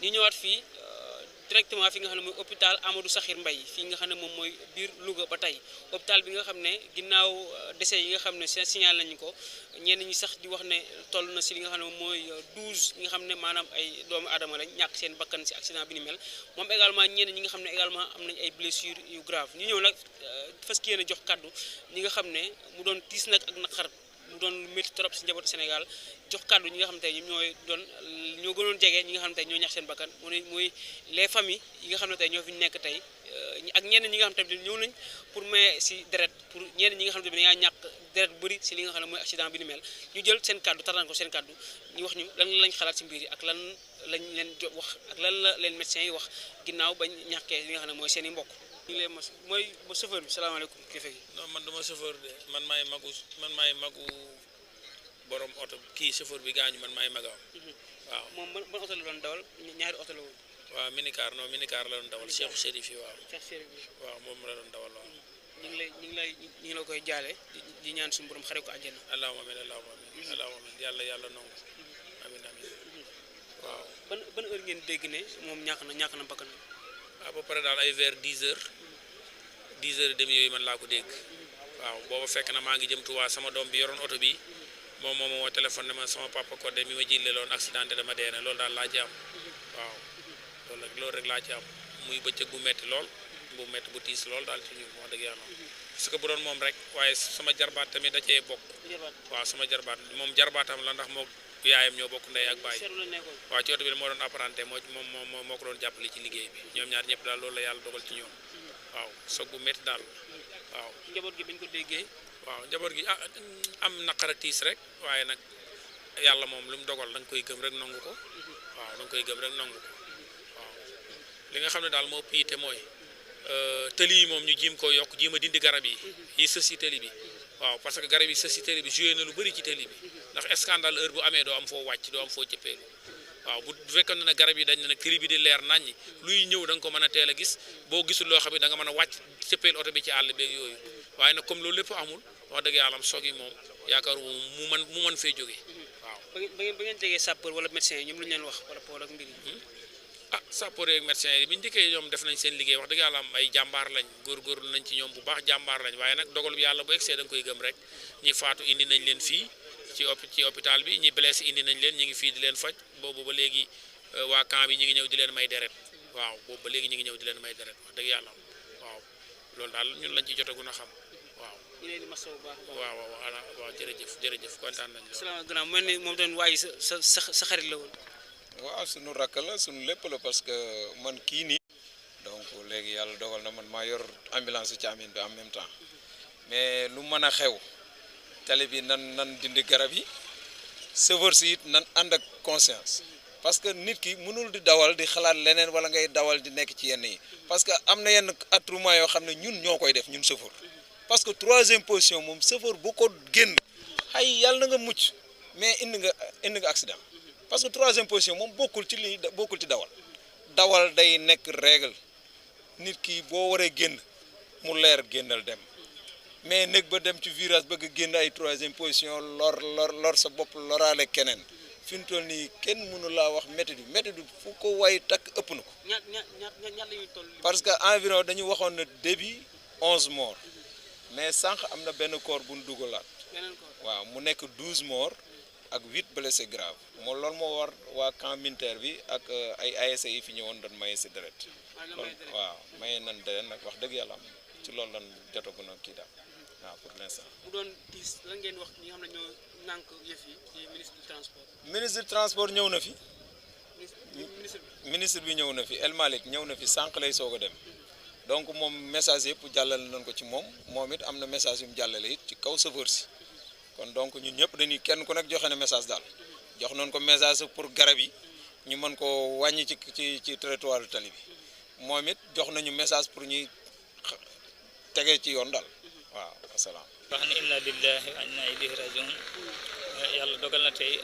ñu ñëwaat fii directement fi nga xam ne mooy hôpital Amadou Sakhir Mbaye fii nga xam ne moom mooy biir Louga ba tey hôpital bi nga xam ne ginnaaw décès yi nga xam ne seen signal nañu ko ñenn ñi sax di wax ne toll na si li nga xam ne mooy 12 ñi nga xam ne maanaam ay doomu aadama lañ ñàkk seen bakkan si accident bi ni mel moom également ñenn ñi nga xam ne également am nañ ay blessures yu grave ñu ñëw nag fas yéene jox kaddu ñi nga xam ne mu doon tiis nag ak naqar mu doon métti trop si njabootu Sénégal jox kàddu ñi nga xam te ñoom ñoo gënoon jege ñi nga xam te ñoo ñax seen bakkan muy les familles yi nga xam ne tey ñoo fi nekk tey ak ñenn ñi nga xam tamit ñëw nañ pour maye si deret pour ñenn ñi nga xam ne dañaa ñàkk deret bu bëri si li nga xam ne mooy accident bi ni mel ñu jël seen kàddu taraan ko seen kàddu ñu wax ñu lan lañ xalaat si mbir yi ak lan lañ leen wax ak lan la leen médecins yi wax ginnaaw bañ ñàkkee li nga xam ne mooy seen i mbokk ñu ngi leen mos mooy chauffeur bi salaamaaleykum kilifa gi. non man dama chauffeur de man maay magu borom oto kii chauffeur bi gaañu man maay magam. waaw moom ban oto la doon dawal ñaari oto la woon. waaw minicar la doon dawal Cheikh Chérif yi waaw. Cheikh Chérif bi waaw moom la doon dawal waaw. ñu ngi la koy jaale di ñaan suñu borom xare ko àjjana. allahumma amiin yàlla nangu. amiin waaw. ban heure ngeen dégg ne moom ñàkk na bakkanam. à peu près daal ay vers 10 heures 10 heures et demi yooyu man laa ko dégg. waaw booba fekk na maa ngi jëm Tuubaa sama doom bi yoroon oto bi moom moo ma woo téléphone ne ma sama papa Codé mi ma jilleloon accidenté dama dee ne loolu daal laa ci am waaw loolu rek laa ci am muy bëccëg bu metti lool bu metti bu tiis lool daal ci ñun wax dëgg yàlla parce que bu doon moom rek waaye sama jarbaat tamit da cee bokk. waaw sama jarbaat moom jarbaatam la ndax moo yaayam ñoo bokk ndey ak baay. waaw ci oto bi moo doon apparenté moo ko doon jàppale ci liggéey bi ñoom ñaar ñëpp daal loolu la yàlla dogal ci ñoom waaw soog bu metti daal waaw. njaboot gi bañ ko déggee. waaw njaboot gi am naqar ak tiis rek waaye nag yàlla moom lu mu dogal da nga koy gëm rek nangu ko waaw da nga koy gëm rek nangu ko waaw li nga xam ne daal moo ëpp yitte mooy tëli yi moom ñu jiim ko yokk jiima dindi garab yi sës si tëli bi waaw parce que garab yi sës si tëli bi joué na lu bëri ci tëli bi ndax scandale heure bu amee doo am foo wàcc doo am foo cëppeelu waaw bu fekkoon ne garab yi dañ ne nag tëli bi di leer naññi luy ñëw da nga ko mën a teel a gis boo gisul loo xam ne da nga mën a wàcc cëppeel oto bi ci àll beeg yooyu waaye nag comme loolu lépp amul wax dëgg yàlla am soog yi moom yaakaar mu mën fee jógee waaw. ba ngeen jegee sapeur wala médecin yi ñoom lu ñu leen wax par rapport ak mbir yi. sapeur yeeg médecin yi bi ñu dikkee ñoom def nañ seen liggéey wax dëgg yàlla am ay jàmbaar lañ góorgóorlu nañ ci ñoom bu baax jàmbaar lañ waaye nag dogal bi yàlla bu egsee da nga koy gëm rek ñi faatu indi nañ leen fii ci hôpital bi ñi blessé indi nañ leen ñi ngi fii di leen faj boobu ba léegi waa camp bi ñi ngi ñëw di leen may deret waaw boobu ba léegi ñi ngi ñëw di leen may deret wax dëgg yàlla waaw loolu daal ñun lañ ci jotagun a xam waaw. ñu leen di masawu bu baax a baax. waaw jërëjëf kontaan nañ lool. salaamaaleykum mel ni moom tamit waaye sa xarit la woon. waaw sunu rakk la sunu lépp la parce que man kii nii donc léegi yàlla dogal na man maa yor ambulance Thiamène bi en même temps mais lu mën a xew tali bi nan dindi garab yi chauffeur si it nan ànd ak conscience parce que nit ki mënul di dawal di xalaat leneen wala ngay dawal di nekk ci yenn yi parce que am na yenn attroupement yoo xam ne ñun ñoo koy def ñun chauffeur parce que troisième position moom chauffeur bu ko génn ay yàlla na nga mucc mais indi nga accident parce que troisième position moom bokkul ci dawal day nekk règle nit ki boo waree génn mu leer génnal dem mais nekk ba dem ci virage bëgg génn ay troisième position lor sa bopp loraale keneen fi mu toll nii kenn mënu laa wax méthode bi fu ko way takk ëpp na ko. parce que environ dañu waxoon na début 11 morts mais sànq am na benn corps bu ñu dugalaat waaw mu nekk 12 morts ak 8 blessés graves moo loolu moo war waa camp militaire bi ak ay ASC yi fi ñëwoon doon maye si deret loolu waaw maye nan deret nag wax dëgg yàlla am ci loolu lan jotagu na kii daal waaw pour l'instant. bu doon tiis lan ngeen wax ñi nga xam ne ñoo nànk yëf yi ci ministre du transport. ministre du transport ñëw na fi. ministre bi ñëw na fi El Malick ñëw na fi sànq lay soog a dem donc moom message yëpp jàllale nañ ko ci moom it am na message yu mu jàllale it ci kaw chauffeur si kon donc ñun ñëpp dañuy kenn ku nekk joxe na message daal jox nañ ko message pour garab yi ñu mën ko wàññi ci territoire tali bi moom it jox nañu message pour ñuy tegee ci yoon daal waaw asalaam. wax ni inna lillahi wa inna ilayhi rajiun yàlla dogal na tey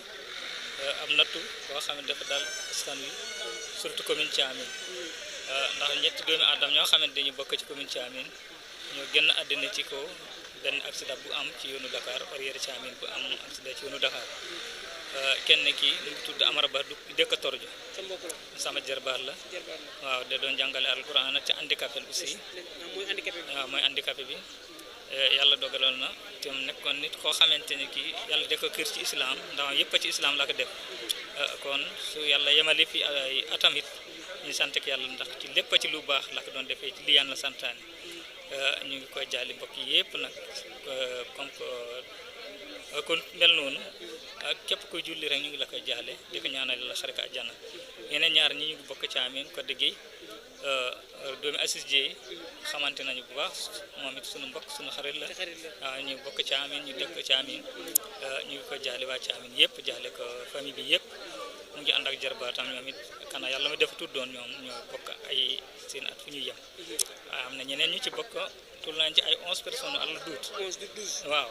am nattu boo xam ne dafa daal askan wi surtout commune Thiamène ndax ñetti doomi aadama ñoo xamante dañu bokk ci commune Thiamène ñoo génn àddina ci ko benn accident bu am ci yoonu Dakar barrière Thiamène bu am accident ci yoonu Dakar kenn ki mu ngi tudd Amara Ba du dëkk Torjo sa mbokk la sama jarbaar la waaw da doon jàngale alquran te handicapé aussi mooy handicapé bi waaw mooy handicapé bi yàlla dogaloon na te mu nekkoon nit koo xamante ne kii yàlla da ko kër ci islam ndax yëpp ci islam la ko def kon su yàlla yemale fi ay atam it ñu sant ak yàlla ndax ci lépp ci lu baax la ko doon defee ci li yàlla santaane ñu ngi koy jaali mbokk yëpp nag comme kon mel noonu képp kuy julli rek ñu ngi la koy jaale di ko ñaanal la xarit àjjana yeneen ñaar ñi ñu ngi bokk ci amin ko déggee doomi Assis Dieye xamante nañu bu baax moom it sunu mbokk sunu xarit la waaw ñu bokk ci amin ñu dëkk ci amin ñu ngi ko jaale waa ci amin yëpp jaale ko famille bi yëpp mu ngi ànd ak jarbaatam ñoom it kana yàlla ma def tuddoon ñoom ñoo bokk ay seen at fu ñuy yem waaw am na ñeneen ñu ci bokk tul nañ ci ay 11 personnes àlla duut waaw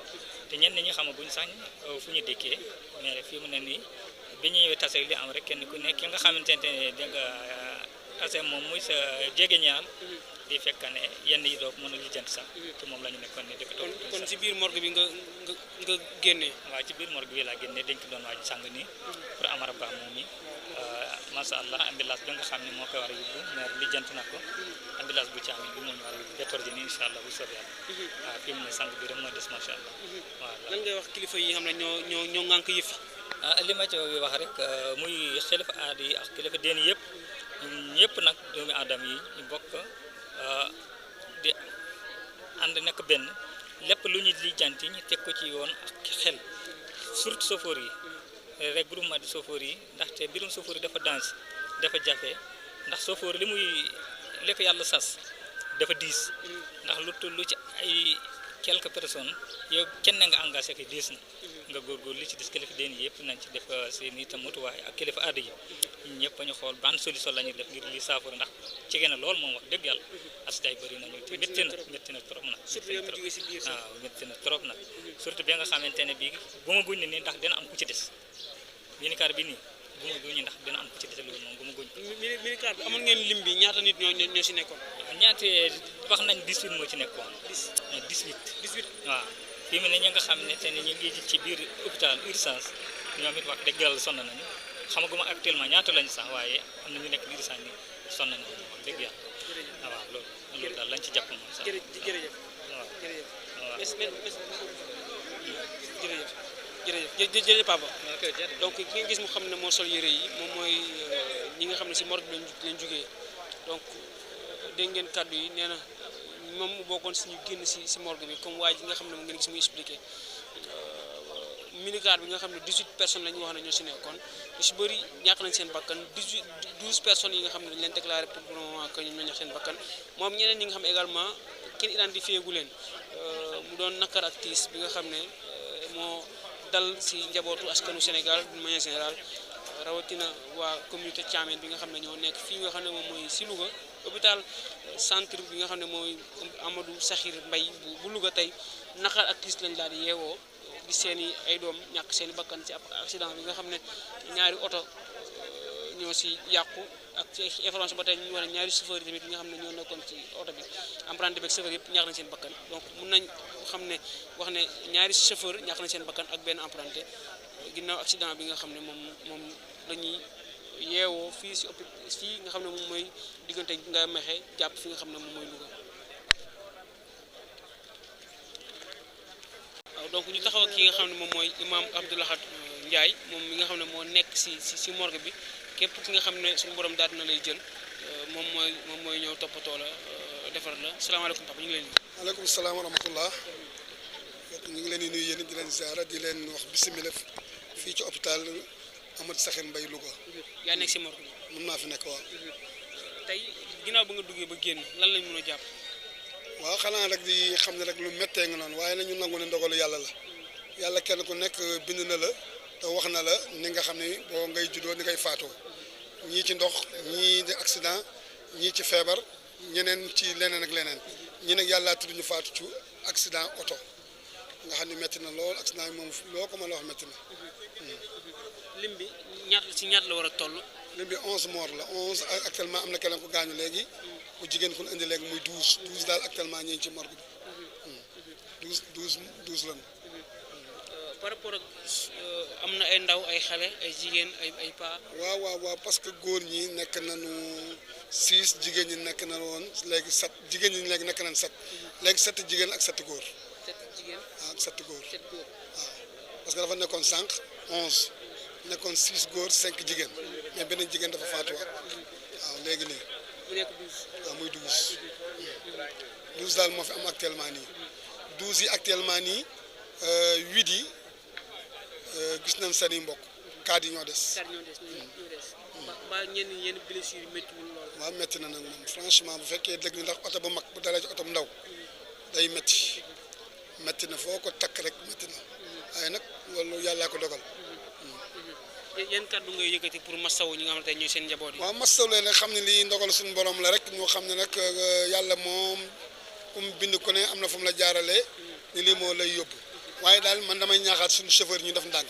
te ñenn ñi xamaguñ sax fu ñu dëkkee mais fii mu ne nii bi ñu ñëwee tase li am rek kenn ku nekk ki nga xamante ne da nga tase moom muy sa jege ñaal di fekk ne yenn yi doog mën a lijjanti sax te moom la ñu nekkoon ne dëkk toog kon ci biir morgue bi nga génnee waaw ci biir morgue bi laa génnee dañ ko doon waaj sàng nii pour Amara Ba moom mi masha Allah ambulance bi nga xam ne moo koy war a yóbbu maire lijjanti na ko ambulance bu Thiamène bi moo ñu war a yóbbu bétorji ni incha allah bu soobee yàlla waaw fi mu ne sang bi rek moo des masha Allah waaw lan ngay wax kilifa yi xam ne ñoo ŋànk yëf yi li ma ci wax rek muy xalifa aada yi ak kilifa diine yëpp ñëpp nag doomi aadama yi ñu bokk di ànd nekk benn lépp lu ñu lijjanti ñu teg ko ci yoon ak xel surtout chauffeur yi rek groupement de chauffeur yi ndaxte mbirum chauffeur yi dafa danse dafa jafe ndax chauffeur li ko yàlla sas dafa diis ndax lu tullu ci ay quelques personnes yow kenn nga engagé ko diis na nga góorgóorlu li ci des kilifa diine yëpp nañ ci def seen itam mutuwaay ak kilifa aada yi ñëpp ñu xool ban solution la ñuy def ngir li saafara ndax ci gën a lool moom wax dëgg yàlla accident yi bëri nañu te métti na trop nag waaw métti na trop nag surtout bi nga xamante ne bii bu ma guñ ne nii ndax dina am ku ci des minicar bi nii bu ma guñ ndax dina am ku ci des loolu moom bu ma guñ minicar bi amoon ngeen lim bi ñaata nit ñoo si nekkoon ñaate wax nañ 18 moo ci nekkoon 18 waaw fii mu ne ñi nga xam ne te ne ñu ngi ci biir hôpital urgence ñoom it wax dëgg yàlla sonn nañu xamaguma actuellement ñaata lañu sax waaye am na ñu nekk urgence ni sonn nañu wax dëgg yàlla waaw loolu daal lañ ci jàpp moom sax jërëjëf waaw jërëjëf papa donc ki nga gis mu xam ne moo sol yére yi moom mooy ñi nga xam ne si morgue bi lañ jógee donc dégg ngeen kàddu yi nee na moom mu bokkoon si ñu génn si morgue bi comme waa ji nga xam ne mu ngeen gis muy expliqué minicar bi nga xam ne 18 personnes la ñu wax ne ñoo si nekkoon ñu si bëri ñàkk nañ seen bakkan 12 personnes yi nga xam ne dañ leen déclaré pour le moment que ñoom ñoo ñàkk seen bakkan moom ñeneen ñi nga xam ne également kenn identifié gu leen mu doon nakar ak tiis bi nga xam ne moo dal si njabootu askanu Sénégal d'une manière générale rawatina waa communauté Thiamène bi nga xam ne ñoo nekk fii nga xam ne moom mooy si Louga hôpital centre bi nga xam ne mooy Amadou Sakhir Mbaye bu Louga tey naqar ak tiis lañ daal di yeewoo di seen i ay doom ñàkk seen i bakkan ci ab accident bi nga xam ne ñaari oto ñoo si yàqu ak ci information ba tey ñu wax ne ñaari chauffeur yi tamit yi nga xam ne ñoo nekkoon ci oto bi apprenti beeg chauffeur yëpp ñàkk nañ seen bakkan donc mun nañ xam ne wax ne ñaari chauffeur ñàkk nañ seen bakkan ak benn apprenti ginnaaw accident bi nga xam ne moom la ñuy yeewoo fii si fii nga xam ne moom mooy diggante nga mexe jàpp fi nga xam ne moom mooy Louga waaw donc ñu taxaw ak ki nga xam ne moom mooy imam Abdoulahad Ndiaye moom mi nga xam ne moo nekk si morgue bi képp ki nga xam ne suñu borom daal dina lay jël moom mooy ñëw toppatoo la defar la salaamaaleykum papa ñu ngi leen di. waaleykum salaam wa rahmatullah ñu ngi leen di nuyu yéen di leen ziara di leen wax bisimilah fii ci hôpital Amadou Sakhir Mbaye Louga. yaa nekk si morgue bi. mën naa fi nekk waaw. tey ginnaaw ba nga duggee ba génn lan lañ mën a jàpp. waaw xanaa rek di xam ne rek lu méttee nga noonu waaye nañu nangu ne ndogalu yàlla la yàlla kenn ku nekk bind na la te wax na la ni nga xam ne boo ngay juddoo ni ngay faatoo ñii ci ndox ñii di accident ñii ci feebar ñeneen ci leneen ak leneen ñi nag yàlla tudd ñu faatu ci accident oto nga xam ne métti na lool accident yi moom loo ko mën a wax métti na. lim bi ñaata la war a toll. lim bi 11 morts la 11 actuellement am na keneen ku gaañu léegi ku jigéen ku ñu indi léegi muy 12 daal actuellement ñu ngi ci morgue bi 12 lañu. par rapport ak am na ay ndaw ay xale ay jigéen ay paa. waaw parce que góor ñi nekk nañu 6 jigéen ñi nekk na woon léegi 7 jigéen ñi léegi nekk nañ 7 léegi 7 jigéen ak 7 góor. 7 jigéen ak 7 góor. 7 góor waaw parce que dafa nekkoon sànq 11 nekkoon 6 góor 5 jigéen mais beneen jigéen dafa faatuwaat waaw léegi nii. mu nekk 12. waaw muy 12 12 daal moo fi am actuellement nii 12 yi actuellement nii 8 yi gis nañ seen i mbokk 4 yi ñoo des. 4 ñoo des ñoo des. ba ñenn yenn blessures yi méttiwul lool. waaw métti na nag moom franchement bu fekkee dëgg ni ndax oto bu mag bu dalee ci oto bu ndaw day métti na foo ko takk rek métti na waaye nag loolu yàllaa ko dogal. yan kàddu ngay yëkkati pour masawu ñi nga xamante ne ñooy seen njaboot yi. waaw masawu leen nag xam ne lii ndogal suñu borom la rek ñoo xam ne nag yàlla moom ku mu bind ku ne am na fu mu la jaaralee ni lii moo lay yóbbu waaye daal man damay ñaaxaat suñu chauffeur ñu def ndànk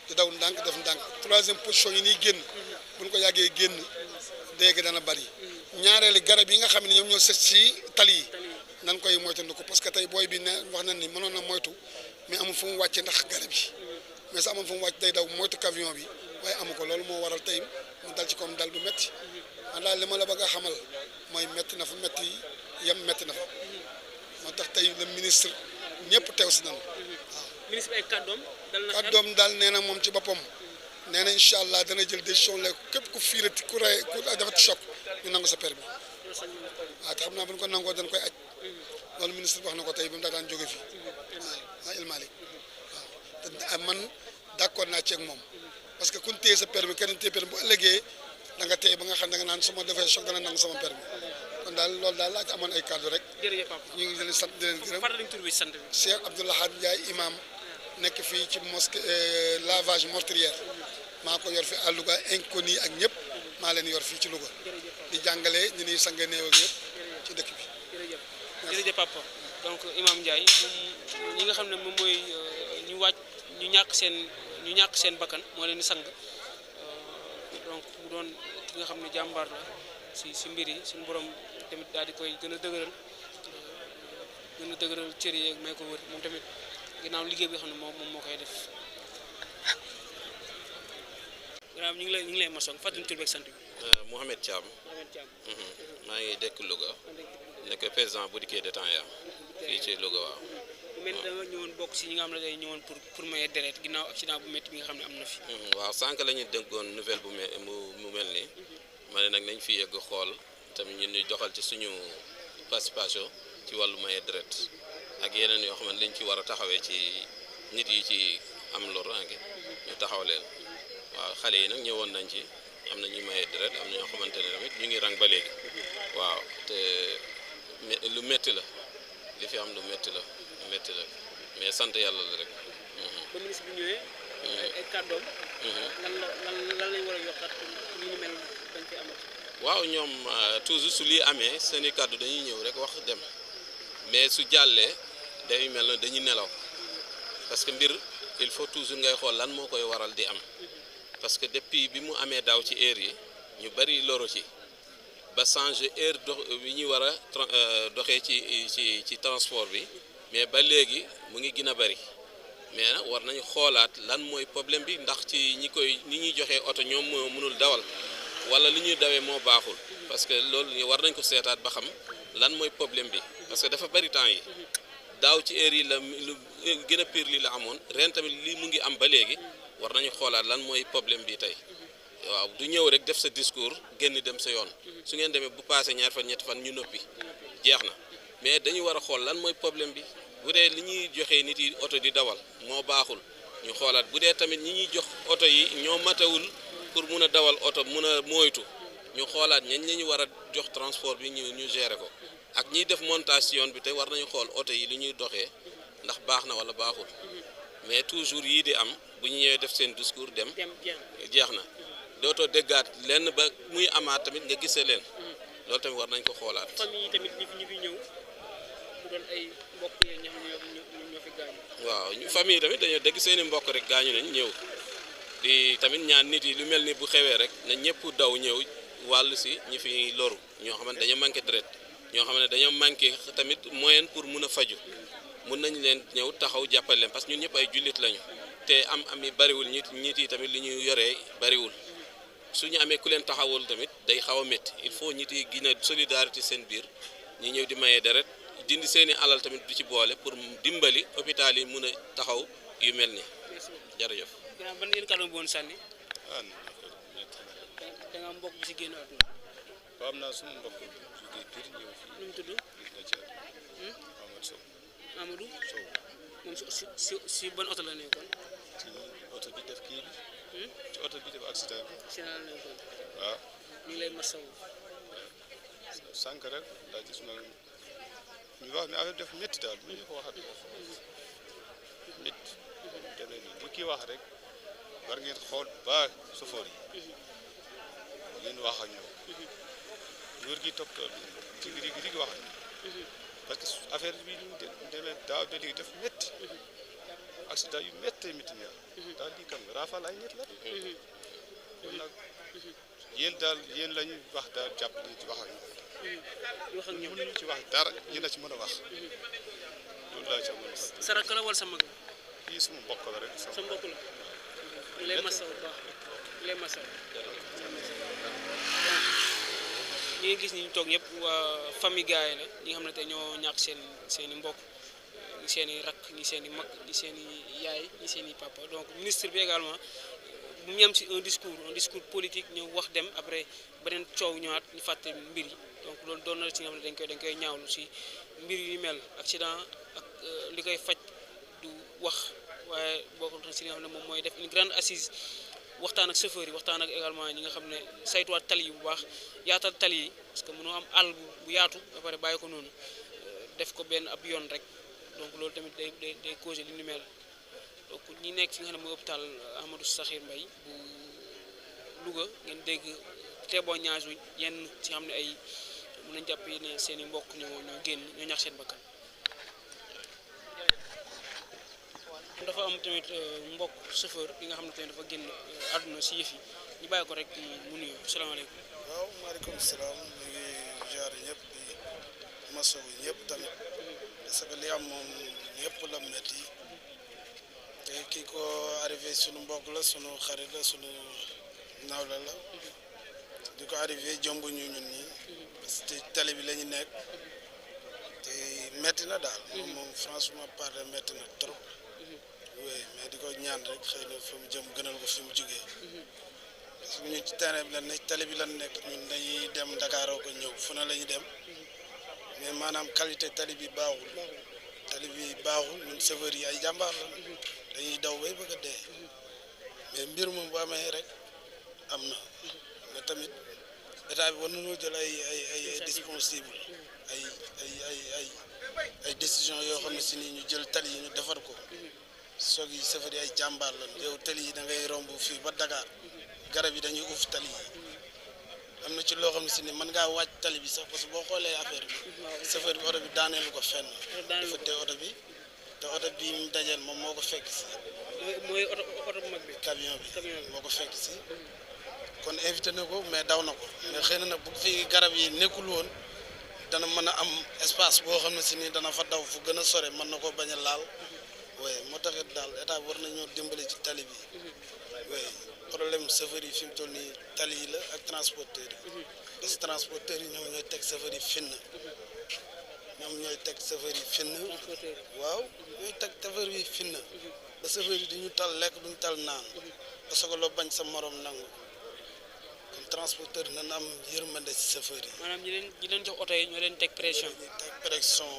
di daw ndànk def ndànk 3e position yi nii génn buñ ko yàggee génn dégg dana bari ñaareeli garab yi nga xam ne ñoom ñoo sës ci tali yi nan koy moytandiku parce que tey booy bi ne wax nañ ni mënoon na moytu mais amul fu mu wàcce ndax garab yi mais sa amoon fu mu wàcc day daw moytu camion bi waaye amu ko loolu moo waral tey mu dal ci koom dal bu métti man daal li ma la bëgg a xamal mooy métti na fa métti yem métti na fa moo tax tey le ministre ñëpp teew si nañu waaw. ministre bi ay kàddoom dal na kàddoom daal nee na moom ci boppam nee na incha allah dana jël décision la képp ku fiirati ku rey ku defati choc ñu nangu sa permis waaw te xam naa bu ñu ko nangoo dañ koy aj loolu ministre bi wax na ko tey bi mu daan jóge fii waaw El Malick waaw man d'accord naa ci ak moom parce que kun téye sa permis keneen téye permis bu ëllëgee da nga téye ba nga xam da nga naan su ma defee choc dana nangu sama permis kon daal loolu daal laa ci amoon ay kàddu rek. jërëjëf papa ñu ngi leen sant di leen gërëm. fàttali tur bi sant bi. Cheikh Abdoulahad Ndiaye imam nekk fii ci mosquée lavage meurtrière maa ko yor fi à Louga inconnu ak ñëpp maa leen yor fii ci Louga di jàngale ñu niy sang néew ak ñëpp ci dëkk bi. jërëjëf papa donc imam Ndiaye moom ñi nga xam ne moom mooy ñu ñàkk seen bakkan moo leen di sang donc mu doon ki nga xam ne jàmbaar la si mbir yi suñu borom tamit daal di koy gën a dëgëral cër yi may ko wër moom tamit ginnaaw liggéey bi nga xam ne moom moo koy def. ginnaaw ñu ngi lay masoon fàttali tur beeg sant bi. Mouhamed Thiam. maa ngi dëkk Louga. nekk président bu dikkee de temps ya fii ci Louga waaw. bu mel ni dama ñëwoon bokk si ñi nga xam ne day ñëwoon pour maye deret ginnaaw accident bu métti bi nga xam ne am na fi. waaw sànq la ñu déggoon nouvelle mu mel ni ma ne nag nañ fi yegg xool tamit ñun ñu doxal ci suñu participation ci wàllu maye deret ak yeneen yoo xam ne liñ ci war a taxawee ci nit yi ci am loraange ñu taxaw leen waaw xale yi nag ñëwoon nañ ci am na ñuy maye deret am na ñoo xamante ne tamit ñu ngi rang ba léegi waaw te lu métti la li fi am lu métti la mais sant yàlla la rek. ba ministre bi ñëwee. ay kàddoom. lan lañ war a yokkaat pour li ñu mel dañ koy amati. waaw ñoom toujours su lii amee seen i kàddu dañuy ñëw rek wax dem mais su jàllee day mel na dañuy nelaw parce que mbir il faut toujours ngay xool lan moo koy waral di am parce que depuis bi mu amee daaw ci heure yi ñu bari loro ci ba changer heure bi ñuy war a doxee ci transport bi mais ba léegi mu ngi gën a bari mais nag war nañu xoolaat lan mooy problème bi ndax ci ñi ñuy joxee oto ñoom moo mënul dawal wala li ñuy dawee moo baaxul parce que loolu war nañ ko seetaat ba xam lan mooy problème bi parce que dafa bari temps yi daaw ci heure yi la lu gën a pire li la amoon ren tamit lii mu ngi am ba léegi war nañu xoolaat lan mooy problème bi tey waaw du ñëw rek def sa discours génn dem sa yoon su ngeen demee bu passé ñaar fan ñetti fan ñu noppi jeex na mais dañu war a xool lan mooy problème bi bu dee li ñuy joxee nit yi oto di dawal moo baaxul ñu xoolaat bu dee tamit ñi ñuy jox oto yi ñoo matawul pour mun a dawal oto mun a moytu ñu xoolaat ñañ lañu war a jox transport bi ñu gérer ko ak ñiy def montage ci yoon bi te war nañu xool oto yi li ñuy doxee ndax baax na wala baaxul mais toujours yii di am bu ñu ñëwee def seen discours dem jeex na dootoo déggaat lenn ba muy amaat tamit nga gisee leen loolu tamit war nañ ko xoolaat. famille yi tamit ñi fi ñëw mu doon ay mbokk yi ñoo fi gaañu. waaw famille yi tamit dañoo dégg seen i mbokk rek gaañu nañ ñëw di tamit ñaan nit yi lu mel ni bu xewee rek na ñëpp daw ñëw wàllu si ñi fi loru ñoo xam ne dañoo manqué deret ñoo xam ne dañoo manqué tamit moyen pour mun a faju mun nañ leen ñëw taxaw jàppale leen parce que ñun ñëpp ay jullit lañu te am yi bariwul ñit yi tamit li ñuy yoree bariwul su ñu amee ku leen taxawul tamit day xaw a métti il faut ñit yi gën a solidarité seen biir ñi ñëw di maye deret dindi seeni alal tamit du ci boole pour dimbali hôpital yi mun a taxaw yu mel ni jërëjëf. gannaaw ban yéen kàddu bu woon sànni. da nga am mbokk bi si génn àdduna. waaw am naa suñu mbokk bu jógee Pire ñëw fii. nu mu tudd. gis nga ci Amadou Sow. Amadou Sow. moom si ban oto la nekkoon. ci oto bi def kii bi. ci oto bi def accident bi. si la nekkoon. waaw. ñu ngi lay masawu. sànq rek daa gis ma ñu wax ne affaire def métti daal bu ñu ko waxat métti demee nii bu kii wax rek war ngeen xool ba sofoor yi ngeen wax ak ñoom nguur gi toppatoo ci gi wax ak ñoom parce que affaire bi ñu demee daaw de léegi def métti accident yu méttee métti ñaar daal lii kam raafal ay nit la kon nag yéen daal yéen la ñuy wax daal jàpp nañu ci wax ak ñoom wax ak ñoom mënuñu ci wax dara yéen a ci mën a wax loolu laa ci mën a wax. sa rakk la wala sa mag la. kii suma mbokk la rek. sa mbokk la. ñu lay masawu bu baax ñu lay masawu. ñi nga gis ni ñu toog ñëpp waa famille gars yi la ñi nga xam ne tey ñoo ñàkk seen i mbokk ñi seen i rakk ñi seen i mag ñi seen i yaay ñi seen i papa donc ministre bi également bu ñu yem si un discours politique ñëw wax dem après beneen coow ñëwaat ñu fàtte mbir yi donc loolu doon na si nga xam ne dañ koy ñaawlu si mbir yu mel accident ak li koy faj du wax waaye bokk na si li nga xam ne moom mooy def une grande assise waxtaan ak chauffeur yi waxtaan ak également ñi nga xam ne saytuwaat tali yi bu baax yaatal tali yi parce que mënoo am àll bu yaatu ba pare bàyyi ko noonu def ko benn ab yoon rek donc loolu tamit day causé li ni mel donc ñi nekk fi nga xam ne mooy hôpital Amadou Sakhir Mbaye bu Louga ngeen dégg témoignage yu yenn ci xam ne ay mën nañ jàpp ne seen i mbokk ñoo génn ñoo ñax seen bakkan dafa am tamit mbokk chauffeur bi nga xam ne tamit dafa génn àdduna si yëf yi ñu bàyyi ko rek mu nuyoo salaamaaleykum. waaw maaleykum salaam ñu ngi jaar ñëpp di masawu ñëpp tamit parce que li am moom ñëpp la metti te kii ko arrivé sunu mbokk la sunu xarit la sunu nawla la di ko arrivé jomb ñu ñun ñi parce que tali bi la ñu nekk te metti na daal moom franchement parler metti na trop oui mais di ko ñaan rek xëy na fi mu jëm gënal ko fi mu jógee parce que ñun ci terrain bi la nekk tali bi lan nekk ñun dañuy dem Dakar ko ñëw fu ne la ñu dem mais maanaam qualité tali bi baaxul ñun chauffeur yi ay jàmbaar la dañuy daw bay bëgg a dee mais mbir moom bu amee rek am na mais tamit état bi war nañoo jël ay dispositifs ay décision yoo xam ne si nii ñu jël tali yi ñu defar ko soog yi chauffeur yi ay jàmbaar la yow tali yi da ngay romb fii ba Dakar garab yi dañuy uuf tali yi am na ci loo xam ne si ni mën ngaa wàcc tali bi sax parce que boo xoolee affaire bi chauffeur bi oto bi daaneelu ko fenn dafa te oto bi te oto bi mu dajeel moom moo ko fekk si mooy oto bu mag bi camion bi moo ko fekk si kon invité na ko mais daw na ko mais xëy na nag bu fi garab yi nekkul woon dana mën a am espace boo xam ne si nii dana fa daw fu gën a sore mën na ko bañ a laal oui moo taxit daal état bi war nañoo dimbali ci tali bi oui problème chauffeur yi fi mu toll nii tali yi la ak transporteur yi parce que transporteur yi ñoom ñooy teg chauffeur yi finn waaw ñooy teg chauffeur yi finn ba chauffeur yi duñu tal lekk duñu tal naan parce que loo bañ sa morom nangu kon transporteur yi nañ am yërmande ci chauffeur yi. maanaam ñi leen jox oto yi ñoo leen teg pression.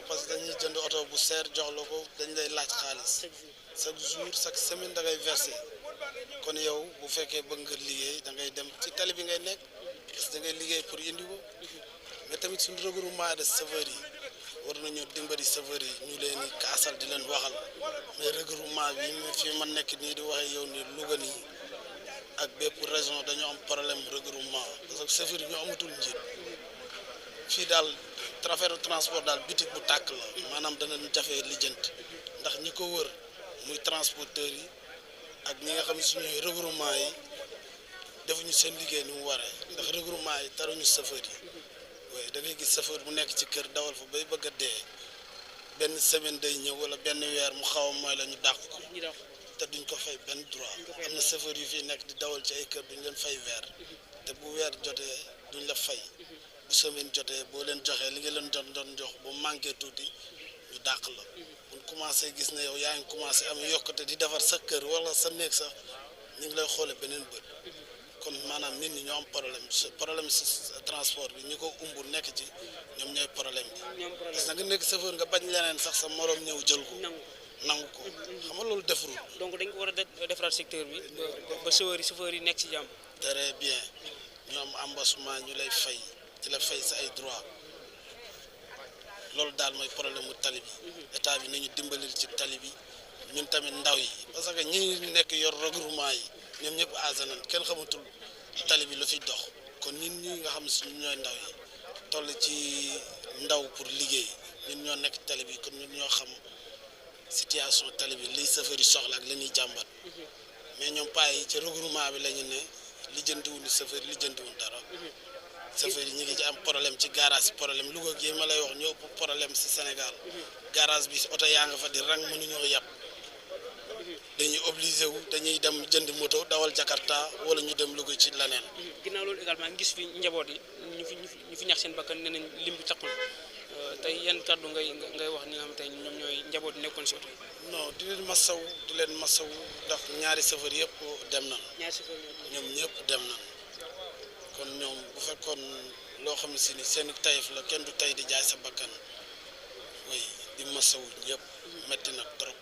parce que dañuy jënd oto bu seer jox la ko dañ lay laaj xaalis chaque jour chaque semaine da ngay versé kon yow bu fekkee bëgg nga liggéey da ngay dem ci tali bi ngay nekk parce que da ngay liggéey pour indi ko mais tamit suñu regroupement de chauffeurs yi war nañoo dimbali chauffeurs yi ñu leen di kaasal di leen waxal mais regroupement bi fi ma nekk nii di waxee yow ni Louga nii ak bépp région dañoo am problème regroupement parce que chauffeurs yi ñoo amatul njiit fii daal affaire transport daal bitik bu tàkk la maanaam danañ jafee lijjanti ndax ñi ko wër muy transporteurs yi ak ñi nga xam ne suñuy regroupement yi defuñu seen liggéey ni mu waree ndax regroupement yi taruñu chauffeur yi waaye da ngay gis chauffeur bu nekk ci kër dawal fa bay bëgg a dee benn semaine day ñëw wala benn weer mu xaw a mooy la ñu dàq ko te duñ ko fay benn droit am na chauffeur yu fi nekk di dawal ci ay kër duñ leen fay weer te bu weer jotee duñ la fay bu semaine jotee boo leen joxee li nga leen doon jox bu manqué tuuti ñu dàq la buñ commencé gis ne yow yaa ngi commencé am yokkute di defar sa kër wala sa néeg sax ñu ngi lay xoole beneen bët kon maanaam nit ñi ñoo am problème si transport bi ñi ko umbu nekk ci ñoom ñooy problème bi parce que nga nekk chauffeur nga bañ leneen sax sa morom ñëw jël ko nangu ko xam nga loolu defarul donc dañ ko war a defaraat secteur bi ba chauffeur yi nekk ci jàmm. très bien ñu am embossement ñu lay fay di la fay sa ay droit loolu daal mooy problème mu tali bi état bi nañu dimbalil ci tali bi ñun tamit ndaw yi parce que ñi nekk yor regroupement yi ñoom ñëpp asanan kenn xamatul tali bi lu fi dox kon ñun ñi nga xam si ñooy ndaw yi toll ci ndaw pour liggéey ñun ñoo nekk tali bi kon ñun ñoo xam situation tali bi liy chauffeur yi soxla ak la ñuy jàmbat mais ñoom paa yi ci regroupement bi la ñu ne lijjantiwuñu chauffeur yi lijjantiwuñu dara chauffeur yi ñu ngi ci am problème ci garage problème Louga gi ma lay wax ñoo ëpp problème si Sénégal garage bi oto yaa nga fa di rang mënuñoo yàpp dañuy obligé wu dañuy dem jënd moto dawal Jakarta wala ñu dem Louga ci leneen. ginnaaw loolu également gis fi njaboot yi ñu fi ñax seen bakkan nee nañ lim bi taxul tey yan kàddu ngay wax ñi nga xam tey ñoom ñooy njaboot yi nekkoon si oto yi. non di leen masaw ndax ñaari chauffeur yëpp dem nañ. ñoom ñëpp dem nañ kon ñoom bu fekkoon loo xam ne si ni seen tayef la kenn du tay di jaay sa bakkan oui di masaw ñëpp metti na trop.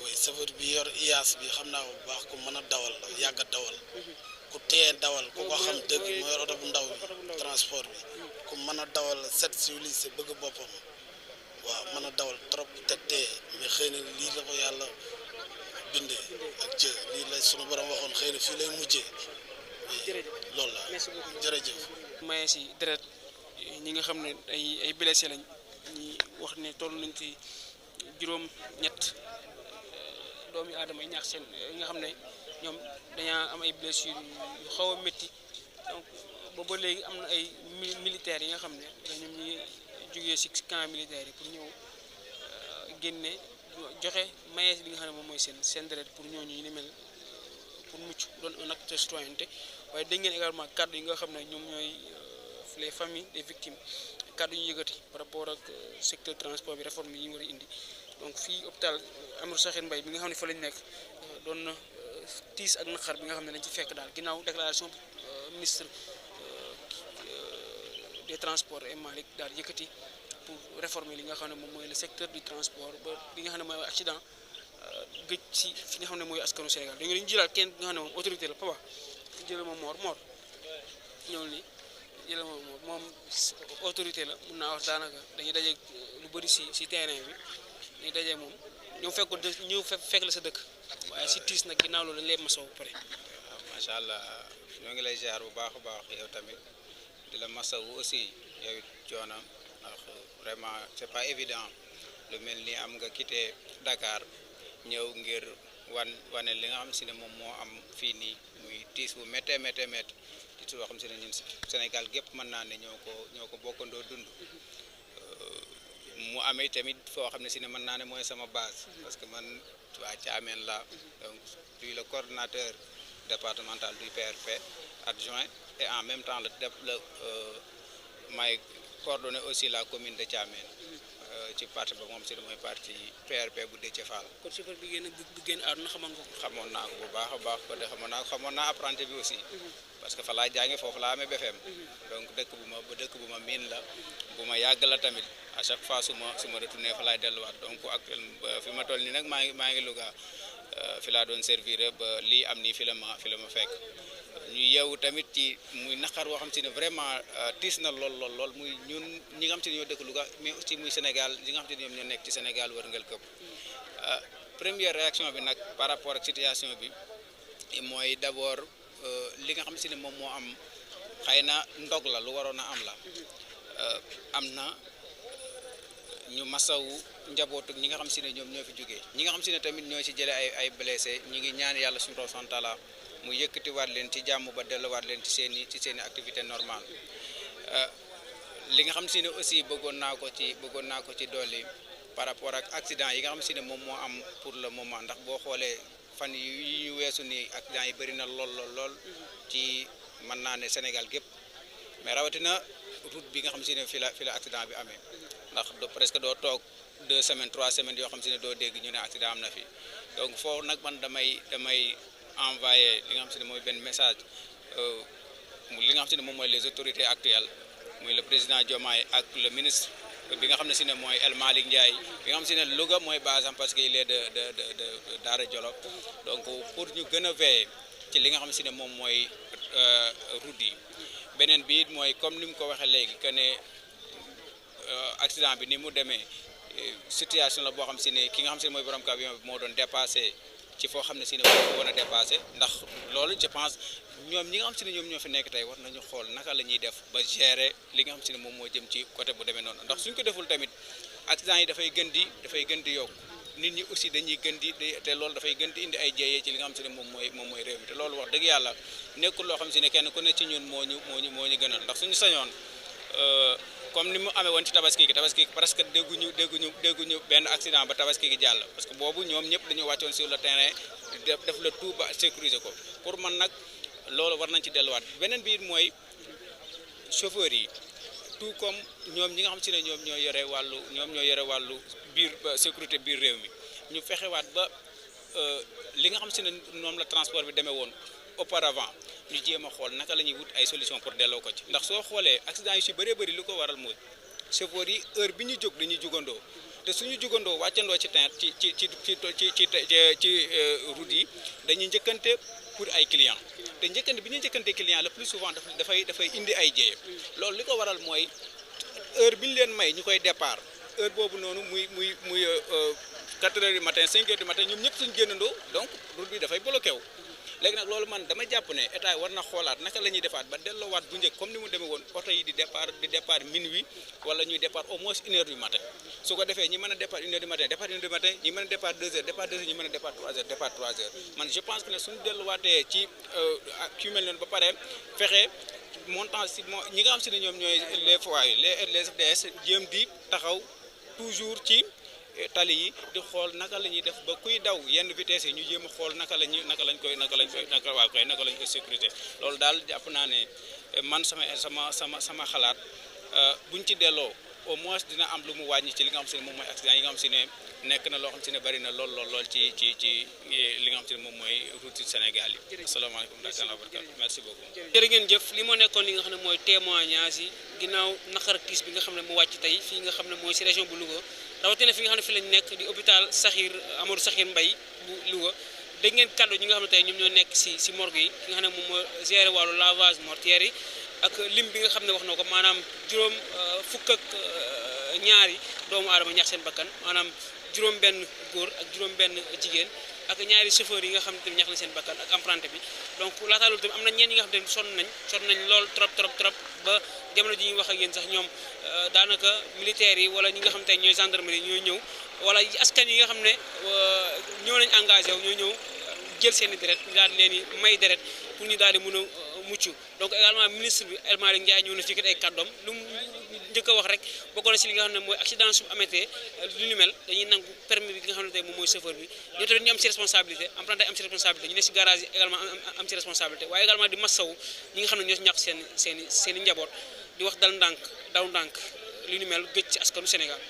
oui chauffeur bi yor IAS bi xam naa bu baax ku mën a dawal la yàgg a dawal ku teye dawal ku ko xam dëgg moo yor oto bu ndaw bi transport bi ku mën a dawal set civilisé bëgg boppam waaw mën a dawal trop te teye mais xëy na lii la ko yàlla bindee ak jë lii la sunu borom waxoon xëy na fii lay mujjee loolu la jërëjëf maye si deret ñi nga xam ne ay blessé lañ ñi wax ne toll nañ ci juróom ñett doomi aadama yi ñaax seen yi nga xam ne ñoom dañaa am ay blessures yu xaw a métti donc booba léegi am na ay militaires yi nga xam ne ñoom ñi jógee si camp militaire yi pour ñëw génne joxe maye li nga xam ne moom mooy seen deret pour ñooñu ñu ni mel pour mucc doon un acte de citoyenneté waaye dégg ngeen également kàddu yi nga xam ne ñoom ñooy les familles des victimes kàddu yu yëkkati par rapport ak secteur transport bi réforme yi ñu war a indi donc fii hôpital Amadou Sakhir Mbaye bi nga xam ne fa lañ nekk doon na tiis ak naqar bi nga xam ne dañ ci fekk daal ginnaaw déclaration ministre des transports et Malick daal yëkkati pour réformer li nga xam ne moom mooy le secteur du transport ba li nga xam ne mooy accident gëj si fi nga xam ne mooy askanu Sénégal dañu jëlaat kenn nga xam ne moom autorité la papa jëlal ma Mor ñëw ni jëlal ma Mor moom autorité la mun naa wax daanaka dañuy daje lu bëri si terrain bi dañuy daje moom ñëw fekk la sa dëkk waaye si tiis nag ginnaaw loolu dañ lay masawu pare. waaw macha allah ñoo ngi lay ziar bu baax a baax yow tamit di la masawu aussi yow it coono ndax vraiment c'est pas évident lu mel ni am nga quitté Dakar ñëw ngir wane li nga xam si ne moom moo am fii nii muy tiis bu méttee tiis boo xam si ne ñun Sénégal gépp mën naa ne ñoo ko bokkandoo dund. mu amee tamit foo xam ne si ne mën naa ne mooy sama base parce que man waa Thiamène la donc je suis le coordonnateur départemental du PRP adjoint et en même temps may coordonner aussi la commune de Thiamène ci parti ba moom si ne mooy parti PRP bu Déthié Fall. kon chauffeur bi génn àdduna xamoon nga ko. xamoon naa ko bu baax a baax kon de xamoon naa apprenti bi aussi. parce que fa laa jànge foofu laa amee BFM. donc dëkk bu ma miin la bu ma yàgg la tamit à chaque fois su ma retourné fa laay delluwaat donc actuellement fi ma toll nii nag maa ngi Louga fi laa doon servir ba lii am nii fi la ma fekk ñu yeewu tamit ci muy naqar boo xam si ne vraiment tiis na lool muy ñun ñi nga xam si ne ñoo dëkk Louga mais aussi muy Sénégal ñi nga xam si ne ñoom ñoo nekk ci Sénégal wërngal këpp première réaction bi nag par rapport ak situation bi mooy d'abord li nga xam si ne moom moo am xëy na ndog la lu waroon a am la am na ñu masawu njabootu ñi nga xam si ne ñoom ñoo fi jógee ñi nga xam si ne tamit ñoo ci jëlee ay blessé ñi ngi ñaan yàlla suñu borom subhanahu wa taala mu yëkkatiwaat leen ci jàmm ba delluwaat leen ci seen i activité normale li nga xam si ne aussi bëggoon naa ko ci dolli par rapport ak accident yi nga xam si ne moom moo am pour le moment ndax boo xoolee fan yi ñu weesu nii accident yi bëri na lool ci mën naa ne Sénégal gépp mais rawatina route bi nga xam si ne fi la accident bi amee ndax presque doo toog 2 semaines 3 semaines yoo xam si ne doo dégg ñu ne accident am na fi donc foofu nag man damay envoyé li nga xam si ne mooy benn message li nga xam si ne moom mooy les autorités actuelles muy le président Diomaye ak le ministre bi nga xam ne si ne mooy El Malick Ndiaye bi nga xam si ne Louga mooy base am parce que il est de Daara Jolof donc pour ñu gën a veiller ci li nga xam si ne moom mooy route yi beneen bi it mooy comme ni mu ko waxee léegi que ne accident bi ni mu demee situation la boo xam si ne ki nga xam si ne mooy borom camion bi moo doon dépassé ci foo xam ne si ne boo woon a dépassé ndax loolu je pense ñoom ñi nga xam si ne ñoom ñoo fi nekk tey war nañu xool naka la ñuy def ba gérer li nga xam si ne moom moo jëm ci côté bu demee noonu ndax suñ ko deful tamit accident yi dafay gën di yokk nit ñi aussi dañuy gën di te loolu dafay gën di indi ay jéyee ci li nga xam si ne moom mooy réew mi te loolu wax dëgg yàlla nekkul loo xam si ne kenn ku ne ci ñun moo ñu gënal ndax suñu sañoon comme ni mu amee woon ci tabaski gi presque dégguñu benn accident ba tabaski gi jàll parce que boobu ñoom ñëpp dañu wàccoon sur le terrain def le tout ba sécuriser ko pour man nag loolu war nañ ci delluwaat beneen bi mooy chauffeurs yi tout comme ñoom ñi nga xam si ne ñoom ñoo yore wàllu biir sécurité biir réew mi ñu fexewaat ba li nga xam si ne noonu la transport bi demee woon auparavant ñu jéem a xool naka la ñuy wut ay solution pour delloo ko ci ndax soo xoolee accident yu si bëree bëri li ko waral mooy chauffeurs yi heure bi ñu jóg dañuy jugandoo te suñu jugandoo wàccandoo ci teint ci route yi dañuy njëkkante pour ay clients te njëkkante bi ñuy njëkkante client le plus souvent dafay indi ay jéye loolu li ko waral mooy heure bi ñu leen may ñu koy départ heure boobu noonu muy 4 heures du matin 5 heures du matin ñoom ñëpp suñu génnandoo donc route bi dafay bloqué wu léegi nag loolu man dama jàpp ne état war na xoolaat naka la ñuy defaat ba delloowaat bu njëkk comme ni mu demee woon oto yi di départ minuit wala ñuy départ au moins 1 heure du matin su ko defee ñi mën a départ 1 heure du matin ñi mën a départ 2 heures ñi mën a départ 3 heures man je pense que ne suñu delluwaatee ci yu mel noonu ba pare fexe montant si ñi nga xam si ne ñoom ñooy les foyers les FDS jéem di taxaw toujours ci tali yi di xool naka la ñuy def ba kuy daw yenn vitesse yi ñu jéem a xool naka lañ koy sécurité loolu daal jàpp naa ne man sama xalaat buñ ci delloo au moins dina am lu mu wàññi ci li nga xam si ne moom mooy accident yi nga xam si ne nekk na loo xam si ne bari na lool ci li nga xam si ne moom mooy route Sénégal yi. asalaamaaleykum wa rahmatulah wa barakatuh merci beaucoup. jërë ngeen jëf li moo nekkoon li nga xam ne mooy témoignage yi ginnaaw naqar tiis bi nga xam ne mu wàcc tey fii nga xam ne mooy si région bu Louga rawatina fi nga xam ne fi lañ nekk di hôpital Amadou Sakhir Mbaye bu Louga dégg ngeen kàddu ñi nga xam ne tey ñoom ñoo nekk si morgue yi ki nga xam ne moom moo géré wàllu lavage mortuaire yi ak lim bi nga xam ne wax na ko maanaam juróom fukk ak ñaari doomu aadama ñàkk seen bakkan maanaam juróom benn góor ak juróom benn jigéen ak ñaari chauffeur yi nga xam ne ñàkk na seen bakkan ak emprunté bi donc laataa loolu tamit am na ñeen ñi nga xam ne sonn nañ lool trop ba jamono ji ñuy wax ak yéen sax ñoom daanaka militaires yi wala ñi nga xam te ñooy gendarmerie ñooy ñëw wala askan yi nga xam ne ñoo nañ engagé wu ñooy ñëw jël seen i deret ñu daal di leen di may deret pour ñu daal di mën a mucc donc également ministre bi El Malick Ndiaye ñëw na fii kat ay kàddoom lu mu njëkk a wax rek bokkoon na si li nga xam ne mooy accident su amatee lu ñu mel dañuy nangu permis bi nga xam ne tey moom mooy chauffeur bi ñoo tamit ñu am si responsabilité emprunté am si responsabilité ñu ne si garage yi également am si responsabilité waaye également di massawu ñi nga xam ne ñoo si ñàkk seen i njaboot di wax dal ndànk daw ndànk li ñu mel gëj ci askanu Sénégal